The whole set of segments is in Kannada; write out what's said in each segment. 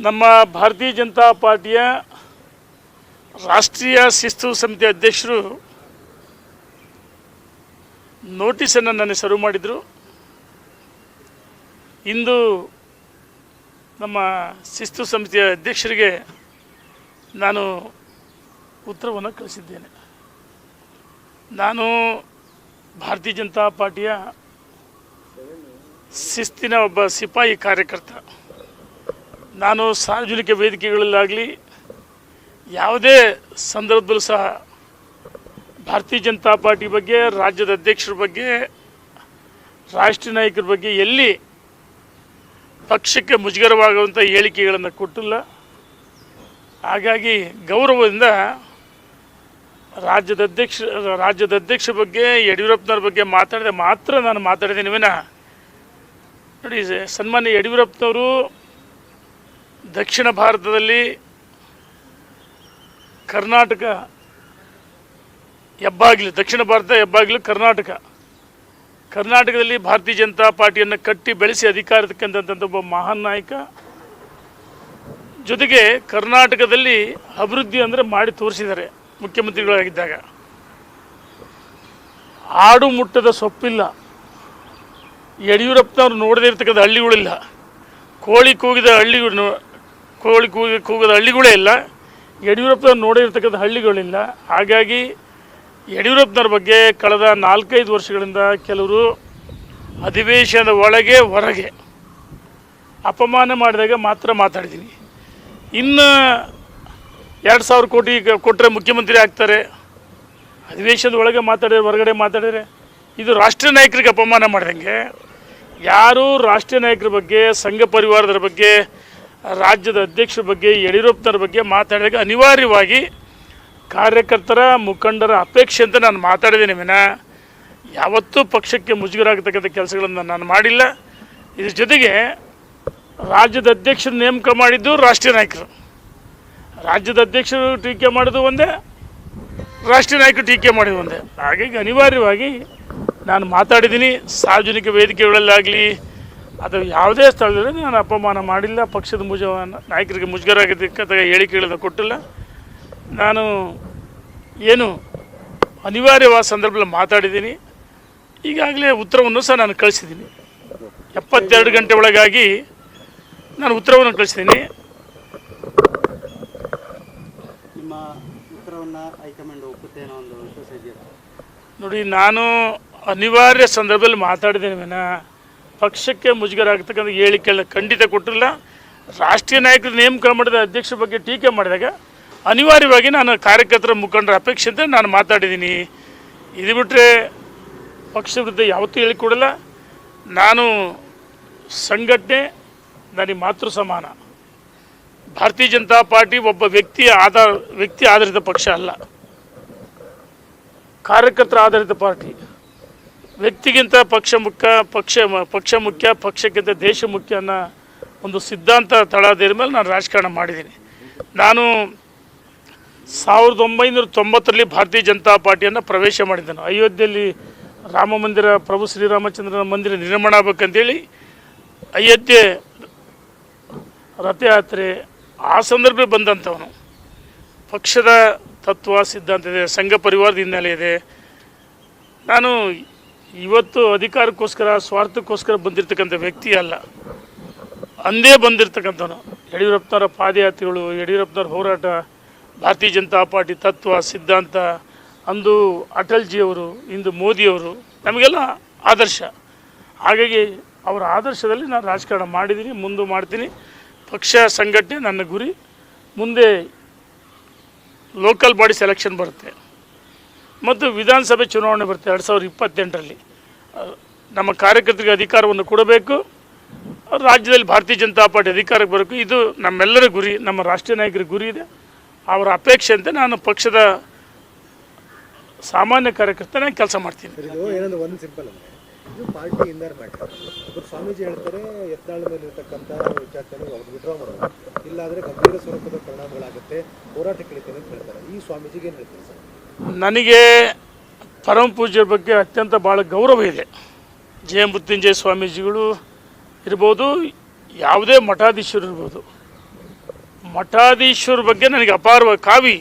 ನಮ್ಮ ಭಾರತೀಯ ಜನತಾ ಪಾರ್ಟಿಯ ರಾಷ್ಟ್ರೀಯ ಶಿಸ್ತು ಸಮಿತಿ ಅಧ್ಯಕ್ಷರು ನೋಟಿಸನ್ನು ನನಗೆ ಸರ್ವ್ ಮಾಡಿದರು. ಇಂದು ನಮ್ಮ ಶಿಸ್ತು ಸಮಿತಿಯ ಅಧ್ಯಕ್ಷರಿಗೆ ನಾನು ಉತ್ತರವನ್ನು ಕಳಿಸಿದ್ದೇನೆ. ನಾನು ಭಾರತೀಯ ಜನತಾ ಪಾರ್ಟಿಯ ಶಿಸ್ತಿನ ಒಬ್ಬ ಸಿಪಾಯಿ ಕಾರ್ಯಕರ್ತ. ನಾನು ಸಾರ್ವಜನಿಕ ವೇದಿಕೆಗಳಲ್ಲಾಗಲಿ ಯಾವುದೇ ಸಂದರ್ಭದಲ್ಲೂ ಸಹ ಭಾರತೀಯ ಜನತಾ ಪಾರ್ಟಿ ಬಗ್ಗೆ, ರಾಜ್ಯದ ಅಧ್ಯಕ್ಷರ ಬಗ್ಗೆ, ರಾಷ್ಟ್ರೀಯ ನಾಯಕರ ಬಗ್ಗೆ ಎಲ್ಲಿ ಪಕ್ಷಕ್ಕೆ ಮುಜುಗರವಾಗುವಂಥ ಹೇಳಿಕೆಗಳನ್ನು ಕೊಟ್ಟಿಲ್ಲ. ಹಾಗಾಗಿ ಗೌರವದಿಂದ ರಾಜ್ಯದ ಅಧ್ಯಕ್ಷರ ಬಗ್ಗೆ, ಯಡಿಯೂರಪ್ಪನವ್ರ ಬಗ್ಗೆ ಮಾತಾಡಿದೆ ಮಾತ್ರ ನಾನು ಮಾತಾಡಿದ್ದೇನೆ ವಿನಃ. ನೋಡಿ, ಸನ್ಮಾನ್ಯ ಯಡಿಯೂರಪ್ಪನವರು ದಕ್ಷಿಣ ಭಾರತದಲ್ಲಿ ಕರ್ನಾಟಕ ಹೆಬ್ಬಾಗಿಲು, ದಕ್ಷಿಣ ಭಾರತ ಹೆಬ್ಬಾಗಿಲು ಕರ್ನಾಟಕದಲ್ಲಿ ಭಾರತೀಯ ಜನತಾ ಪಾರ್ಟಿಯನ್ನು ಕಟ್ಟಿ ಬೆಳೆಸಿ ಅಧಿಕಾರಕ್ಕಂಥ ಒಬ್ಬ ಮಹಾನ್ ನಾಯಕ. ಜೊತೆಗೆ ಕರ್ನಾಟಕದಲ್ಲಿ ಅಭಿವೃದ್ಧಿ ಅಂದರೆ ಮಾಡಿ ತೋರಿಸಿದ್ದಾರೆ ಮುಖ್ಯಮಂತ್ರಿಗಳಾಗಿದ್ದಾಗ. ಆಡು ಮುಟ್ಟದ ಸೊಪ್ಪಿಲ್ಲ, ಯಡಿಯೂರಪ್ಪನವ್ರು ನೋಡದೇ ಇರ್ತಕ್ಕಂಥ ಹಳ್ಳಿಗಳಿಲ್ಲ, ಕೋಳಿ ಕೂಗದ ಹಳ್ಳಿಗಳೇ ಇಲ್ಲ, ಯಡಿಯೂರಪ್ಪನವ್ರು ನೋಡೇ ಇರ್ತಕ್ಕಂಥ ಹಳ್ಳಿಗಳಿಲ್ಲ. ಹಾಗಾಗಿ ಯಡಿಯೂರಪ್ಪನವ್ರ ಬಗ್ಗೆ ಕಳೆದ 4-5 ವರ್ಷಗಳಿಂದ ಕೆಲವರು ಅಧಿವೇಶನದ ಒಳಗೆ ಹೊರಗೆ ಅಪಮಾನ ಮಾಡಿದಾಗ ಮಾತ್ರ ಮಾತಾಡಿದ್ದೀನಿ. ಇನ್ನು 2,000 ಕೋಟಿ ಕೊಟ್ಟರೆ ಮುಖ್ಯಮಂತ್ರಿ ಆಗ್ತಾರೆ, ಅಧಿವೇಶನದ ಒಳಗೆ ಮಾತಾಡಿದ್ರೆ ಹೊರಗಡೆ ಮಾತಾಡಿದರೆ ಇದು ರಾಷ್ಟ್ರೀಯ ನಾಯಕರಿಗೆ ಅಪಮಾನ ಮಾಡಿದಂಗೆ. ಯಾರು ರಾಷ್ಟ್ರೀಯ ನಾಯಕರ ಬಗ್ಗೆ, ಸಂಘ ಪರಿವಾರದ ಬಗ್ಗೆ, ರಾಜ್ಯದ ಅಧ್ಯಕ್ಷರ ಬಗ್ಗೆ, ಯಡಿಯೂರಪ್ಪನವ್ರ ಬಗ್ಗೆ ಮಾತಾಡಿದಾಗ ಅನಿವಾರ್ಯವಾಗಿ ಕಾರ್ಯಕರ್ತರ, ಮುಖಂಡರ ಅಪೇಕ್ಷೆ ಅಂತ ನಾನು ಮಾತಾಡಿದ್ದೇನೆ ವಿನಃ ಯಾವತ್ತೂ ಪಕ್ಷಕ್ಕೆ ಮುಜುಗರ ಆಗತಕ್ಕಂಥ ಕೆಲಸಗಳನ್ನು ನಾನು ಮಾಡಿಲ್ಲ. ಇದ್ರ ಜೊತೆಗೆ ರಾಜ್ಯದ ಅಧ್ಯಕ್ಷರು ನೇಮಕ ಮಾಡಿದ್ದು ರಾಷ್ಟ್ರೀಯ ನಾಯಕರು, ರಾಜ್ಯದ ಅಧ್ಯಕ್ಷರು ಟೀಕೆ ಮಾಡೋದು ಒಂದೇ, ರಾಷ್ಟ್ರೀಯ ನಾಯಕರು ಟೀಕೆ ಮಾಡೋದು ಒಂದೇ. ಹಾಗಾಗಿ ಅನಿವಾರ್ಯವಾಗಿ ನಾನು ಮಾತಾಡಿದ್ದೀನಿ. ಸಾರ್ವಜನಿಕ ವೇದಿಕೆಗಳಲ್ಲಾಗಲಿ ಅದು ಯಾವುದೇ ಸ್ಥಳದಲ್ಲಿ ನಾನು ಅಪಮಾನ ಮಾಡಿಲ್ಲ, ಪಕ್ಷದ ನಾಯಕರಿಗೆ ಮುಜುಗರ ಆಗತಕ್ಕಂಥ ಹೇಳಿಕೆಗಳನ್ನು ಕೊಟ್ಟಿಲ್ಲ. ನಾನು ಏನು ಅನಿವಾರ್ಯವಾದ ಸಂದರ್ಭದಲ್ಲಿ ಮಾತಾಡಿದ್ದೀನಿ. ಈಗಾಗಲೇ ಉತ್ತರವನ್ನು ಸಹ ನಾನು ಕಳಿಸಿದ್ದೀನಿ. 72 ಗಂಟೆ ಒಳಗಾಗಿ ನಾನು ಉತ್ತರವನ್ನು ಕಳಿಸಿದ್ದೀನಿ. ನಿಮ್ಮ ಉತ್ತರವನ್ನು ಹೈಕಮಾಂಡ್ ಒಪ್ಪುತ್ತೆ ಅನ್ನೋ ಒಂದು ವಿಶ್ವಾಸ ಇದೆಯಾ? ನೋಡಿ, ನಾನು ಅನಿವಾರ್ಯ ಸಂದರ್ಭದಲ್ಲಿ ಮಾತಾಡಿದ್ದೇನೆ ವಿನಃ ಪಕ್ಷಕ್ಕೆ ಮುಜುಗರ ಆಗ್ತಕ್ಕಂಥ ಹೇಳಿಕೆಗಳನ್ನ ಖಂಡಿತ ಕೊಟ್ಟಿಲ್ಲ. ರಾಷ್ಟ್ರೀಯ ನಾಯಕರು ನೇಮಕ ಮಾಡಿದ ಅಧ್ಯಕ್ಷರ ಬಗ್ಗೆ ಟೀಕೆ ಮಾಡಿದಾಗ ಅನಿವಾರ್ಯವಾಗಿ ನಾನು ಕಾರ್ಯಕರ್ತರ, ಮುಖಂಡರ ಅಪೇಕ್ಷೆ ಅಂತ ನಾನು ಮಾತಾಡಿದ್ದೀನಿ. ಇದು ಬಿಟ್ಟರೆ ಪಕ್ಷದ ವಿರುದ್ಧ ಯಾವತ್ತೂ ಹೇಳಿಕೊಡಲ್ಲ. ನಾನು ಸಂಘಟನೆ ನನಗೆ ಮಾತೃ ಸಮಾನ. ಭಾರತೀಯ ಜನತಾ ಪಾರ್ಟಿ ಒಬ್ಬ ವ್ಯಕ್ತಿ ಆಧಾರಿತ ಪಕ್ಷ ಅಲ್ಲ, ಕಾರ್ಯಕರ್ತರ ಆಧಾರಿತ ಪಾರ್ಟಿ. ವ್ಯಕ್ತಿಗಿಂತ ಪಕ್ಷ ಮುಖ್ಯ, ಪಕ್ಷಕ್ಕಿಂತ ದೇಶ ಮುಖ್ಯ ಅನ್ನೋ ಒಂದು ಸಿದ್ಧಾಂತ ತಳಹದಿಯ ಮೇಲೆ ನಾನು ರಾಜಕಾರಣ ಮಾಡಿದ್ದೀನಿ. ನಾನು 1990ರಲ್ಲಿ ಭಾರತೀಯ ಜನತಾ ಪಾರ್ಟಿಯನ್ನು ಪ್ರವೇಶ ಮಾಡಿದ್ದೇನೆ. ಅಯೋಧ್ಯೆಯಲ್ಲಿ ರಾಮ ಮಂದಿರ, ಪ್ರಭು ಶ್ರೀರಾಮಚಂದ್ರನ ಮಂದಿರ ನಿರ್ಮಾಣ ಆಗಬೇಕಂತೇಳಿ ಅಯೋಧ್ಯೆ ರಥಯಾತ್ರೆ ಆ ಸಂದರ್ಭ ಬಂದಂಥವನು. ಪಕ್ಷದ ತತ್ವ ಸಿದ್ಧಾಂತ ಇದೆ, ಸಂಘ ಪರಿವಾರದ ಹಿನ್ನೆಲೆ ಇದೆ. ನಾನು ಇವತ್ತು ಅಧಿಕಾರಕ್ಕೋಸ್ಕರ, ಸ್ವಾರ್ಥಕ್ಕೋಸ್ಕರ ಬಂದಿರತಕ್ಕಂಥ ವ್ಯಕ್ತಿ ಅಲ್ಲ, ಅಂದೇ ಬಂದಿರತಕ್ಕಂಥವನು. ಯಡಿಯೂರಪ್ಪನವರ ಪಾದಯಾತ್ರೆಗಳು, ಯಡಿಯೂರಪ್ಪನವ್ರ ಹೋರಾಟ, ಭಾರತೀಯ ಜನತಾ ಪಾರ್ಟಿ ತತ್ವ ಸಿದ್ಧಾಂತ, ಅಂದು ಅಟಲ್ಜಿಯವರು, ಇಂದು ಮೋದಿಯವರು ನಮಗೆಲ್ಲ ಆದರ್ಶ. ಹಾಗಾಗಿ ಅವರ ಆದರ್ಶದಲ್ಲಿ ನಾನು ರಾಜಕಾರಣ ಮಾಡಿದ್ದೀನಿ, ಮುಂದೆ ಮಾಡ್ತೀನಿ. ಪಕ್ಷ ಸಂಘಟನೆ ನನ್ನ ಗುರಿ. ಮುಂದೆ ಲೋಕಲ್ ಬಾಡಿ ಸೆಲೆಕ್ಷನ್ ಬರುತ್ತೆ ಮತ್ತು ವಿಧಾನಸಭೆ ಚುನಾವಣೆ ಬರುತ್ತೆ 2028ರಲ್ಲಿ. ನಮ್ಮ ಕಾರ್ಯಕರ್ತರಿಗೆ ಅಧಿಕಾರವನ್ನು ಕೊಡಬೇಕು, ರಾಜ್ಯದಲ್ಲಿ ಭಾರತೀಯ ಜನತಾ ಪಾರ್ಟಿ ಅಧಿಕಾರಕ್ಕೆ ಬರಬೇಕು. ಇದು ನಮ್ಮೆಲ್ಲರ ಗುರಿ, ನಮ್ಮ ರಾಷ್ಟ್ರೀಯ ನಾಯಕರ ಗುರಿ ಇದೆ. ಅವರ ಅಪೇಕ್ಷೆ ಅಂತ ನಾನು ಪಕ್ಷದ ಸಾಮಾನ್ಯ ಕಾರ್ಯಕರ್ತನ ಕೆಲಸ ಮಾಡ್ತೀನಿ. ಏನಂದ್ರೆ ಒಂದು ಸಿಂಪಲ್ ಅಂದರೆ ಇದು ಪಾರ್ಟಿ ಇಂದರ್ ಮ್ಯಾಟರ್. ಸ್ವಾಮೀಜಿ ಹೇಳ್ತಾರೆ ಯತ್ನಾಳ್ ಮೇಲೆ ಇರತಕ್ಕಂಥ ವಿಚಾರದಲ್ಲಿ ಅವ್ರು ವಿಡ್ರಾ ಮಾಡೋದು, ಇಲ್ಲಾಂದರೆ ಗಂಭೀರ ಸ್ವರೂಪದ ಪರಿಣಾಮಗಳಾಗುತ್ತೆ, ಹೋರಾಟಕ್ಕೆ ಇಳಿತೇನೆ ಅಂತ ಹೇಳ್ತಾರೆ. ಈ ಸ್ವಾಮೀಜಿಗೆ ಏನು ಹೇಳ್ತೀರಿ ಸರ್? ನನಗೆ ಪರಮ ಪೂಜ್ಯರ ಬಗ್ಗೆ ಅತ್ಯಂತ ಭಾಳ ಗೌರವ ಇದೆ. ಜಯ ಮೃತ್ಯುಂಜಯ ಸ್ವಾಮೀಜಿಗಳು ಇರ್ಬೋದು, ಯಾವುದೇ ಮಠಾಧೀಶರು ಇರ್ಬೋದು, ಮಠಾಧೀಶರ ಬಗ್ಗೆ ನನಗೆ ಅಪಾರವಾದ ಕಾವಿ.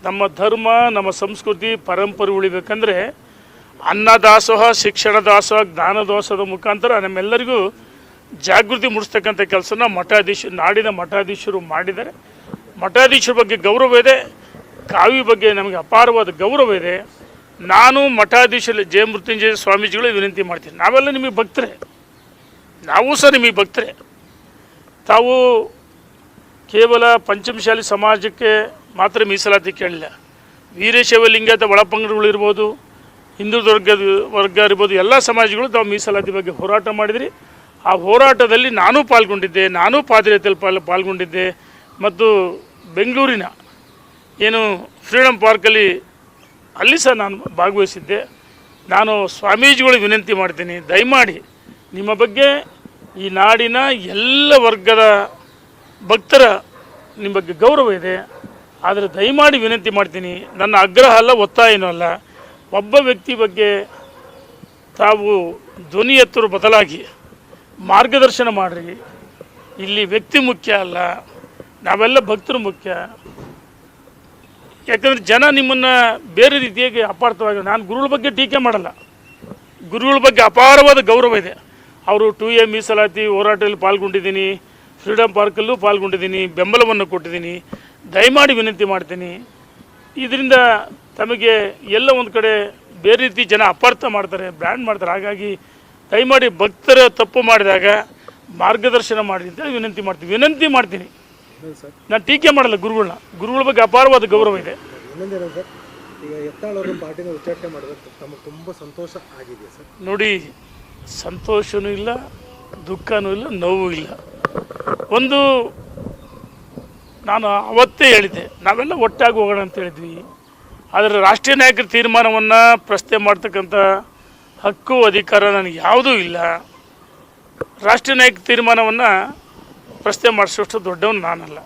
ನಮ್ಮ ಧರ್ಮ, ನಮ್ಮ ಸಂಸ್ಕೃತಿ, ಪರಂಪರೆ ಉಳಿಬೇಕಂದ್ರೆ ಅನ್ನದಾಸೋಹ, ಶಿಕ್ಷಣ ದಾಸೋಹ, ಜ್ಞಾನ ದಾಸೋಹದ ಮುಖಾಂತರ ನಮ್ಮೆಲ್ಲರಿಗೂ ಜಾಗೃತಿ ಮೂಡಿಸ್ತಕ್ಕಂಥ ಕೆಲಸನ ನಾಡಿನ ಮಠಾಧೀಶರು ಮಾಡಿದ್ದಾರೆ. ಮಠಾಧೀಶರ ಬಗ್ಗೆ ಗೌರವ ಇದೆ, ಕಾವಿ ಬಗ್ಗೆ ನಮಗೆ ಅಪಾರವಾದ ಗೌರವ ಇದೆ. ನಾನು ಮಠಾಧೀಶರಲ್ಲಿ ಜಯ ಮೃತ್ಯುಂಜಯ ಸ್ವಾಮೀಜಿಗಳು ವಿನಂತಿ ಮಾಡ್ತೀನಿ, ನಾವೆಲ್ಲ ನಿಮಗೆ ಭಕ್ತರೇ, ನಾವು ಸಹ ನಿಮಗೆ ಭಕ್ತರೇ. ತಾವು ಕೇವಲ ಪಂಚಮಶಾಲಿ ಸಮಾಜಕ್ಕೆ ಮಾತ್ರ ಮೀಸಲಾತಿ ಕೇಳಿಲ್ಲ, ವೀರಶೈವ ಲಿಂಗಾಯತ ಒಳಪಂಗಡಗಳಿರ್ಬೋದು, ಹಿಂದುಳಿದ ವರ್ಗ ಇರ್ಬೋದು, ಎಲ್ಲ ಸಮಾಜಗಳು ತಾವು ಮೀಸಲಾತಿ ಬಗ್ಗೆ ಹೋರಾಟ ಮಾಡಿದ್ರಿ. ಆ ಹೋರಾಟದಲ್ಲಿ ನಾನು ಪಾಲ್ಗೊಂಡಿದ್ದೆ, ನಾನು ಪಾದಯಾತ್ರೆಯಲ್ಲಿ ಪಾಲ್ಗೊಂಡಿದ್ದೆ. ಮತ್ತು ಬೆಂಗಳೂರಿನ ಏನು ಫ್ರೀಡಮ್ ಪಾರ್ಕಲ್ಲಿ ಅಲ್ಲಿ ಸಹ ನಾನು ಭಾಗವಹಿಸಿದ್ದೆ. ನಾನು ಸ್ವಾಮೀಜಿಗಳಿಗೆ ವಿನಂತಿ ಮಾಡ್ತೀನಿ, ದಯಮಾಡಿ ನಿಮ್ಮ ಬಗ್ಗೆ ಈ ನಾಡಿನ ಎಲ್ಲ ವರ್ಗದ ಭಕ್ತರ ನಿಮ್ಮ ಬಗ್ಗೆ ಗೌರವ ಇದೆ. ಆದರೆ ದಯಮಾಡಿ ವಿನಂತಿ ಮಾಡ್ತೀನಿ, ನನ್ನ ಆಗ್ರಹ ಅಲ್ಲ, ಒತ್ತಾಯನೂ ಅಲ್ಲ, ಒಬ್ಬ ವ್ಯಕ್ತಿ ಬಗ್ಗೆ ತಾವು ಧ್ವನಿ ಎತ್ತರು ಬದಲಾಗಿ ಮಾರ್ಗದರ್ಶನ ಮಾಡಿರಿ. ಇಲ್ಲಿ ವ್ಯಕ್ತಿ ಮುಖ್ಯ ಅಲ್ಲ, ನಾವೆಲ್ಲ ಭಕ್ತರು ಮುಖ್ಯ. ಯಾಕಂದರೆ ಜನ ನಿಮ್ಮನ್ನು ಬೇರೆ ರೀತಿಯಾಗಿ ಅಪಾರ್ಥವಾಗಿ, ನಾನು ಗುರುಗಳ ಬಗ್ಗೆ ಟೀಕೆ ಮಾಡಲ್ಲ, ಗುರುಗಳ ಬಗ್ಗೆ ಅಪಾರವಾದ ಗೌರವ ಇದೆ. ಅವರು 2A ಮೀಸಲಾತಿ ಹೋರಾಟದಲ್ಲಿ ಪಾಲ್ಗೊಂಡಿದ್ದೀನಿ, ಫ್ರೀಡಮ್ ಪಾರ್ಕಲ್ಲೂ ಪಾಲ್ಗೊಂಡಿದ್ದೀನಿ, ಬೆಂಬಲವನ್ನು ಕೊಟ್ಟಿದ್ದೀನಿ. ದಯಮಾಡಿ ವಿನಂತಿ ಮಾಡ್ತೀನಿ, ಇದರಿಂದ ತಮಗೆ ಎಲ್ಲ ಒಂದು ಕಡೆ ಬೇರೆ ರೀತಿ ಜನ ಅಪಾರ್ಥ ಮಾಡ್ತಾರೆ, ಬ್ರ್ಯಾಂಡ್ ಮಾಡ್ತಾರೆ. ಹಾಗಾಗಿ ದಯಮಾಡಿ ಭಕ್ತರ ತಪ್ಪು ಮಾಡಿದಾಗ ಮಾರ್ಗದರ್ಶನ ಮಾಡಿ ಅಂತ ವಿನಂತಿ ಮಾಡ್ತೀನಿ. ನಾನು ಟೀಕೆ ಮಾಡಲ್ಲ ಗುರುಗಳ ಬಗ್ಗೆ ಅಪಾರವಾದ ಗೌರವ ಇದೆ. ಇನ್ನೊಂದೇನು ಸರ್, ಈಗ ಯತ್ನಾಳ್ ಪಾರ್ಟಿನ ಉಚ್ಚಾಟನೆ ಮಾಡೋದಕ್ಕೆ ತಮಗೆ ತುಂಬ ಸಂತೋಷ ಆಗಿದೆ ಸರ್? ನೋಡಿ, ಸಂತೋಷನೂ ಇಲ್ಲ, ದುಃಖನೂ ಇಲ್ಲ, ನೋವು ಇಲ್ಲ. ಒಂದು ನಾನು ಅವತ್ತೇ ಹೇಳಿದ್ದೆ, ನಾವೆಲ್ಲ ಒಟ್ಟಾಗಿ ಹೋಗೋಣ ಅಂತ ಹೇಳಿದ್ವಿ. ಆದರೆ ರಾಷ್ಟ್ರೀಯ ನಾಯಕರ ತೀರ್ಮಾನವನ್ನು ಪ್ರಶ್ನೆ ಮಾಡ್ತಕ್ಕಂಥ ಹಕ್ಕು ಅಧಿಕಾರ ನನಗೆ ಯಾವುದೂ ಇಲ್ಲ. ರಾಷ್ಟ್ರೀಯ ನಾಯಕ ತೀರ್ಮಾನವನ್ನು ಪ್ರಶ್ನೆ ಮಾಡಿಸೋಷ್ಟು ದೊಡ್ಡವನು ನಾನಲ್ಲ.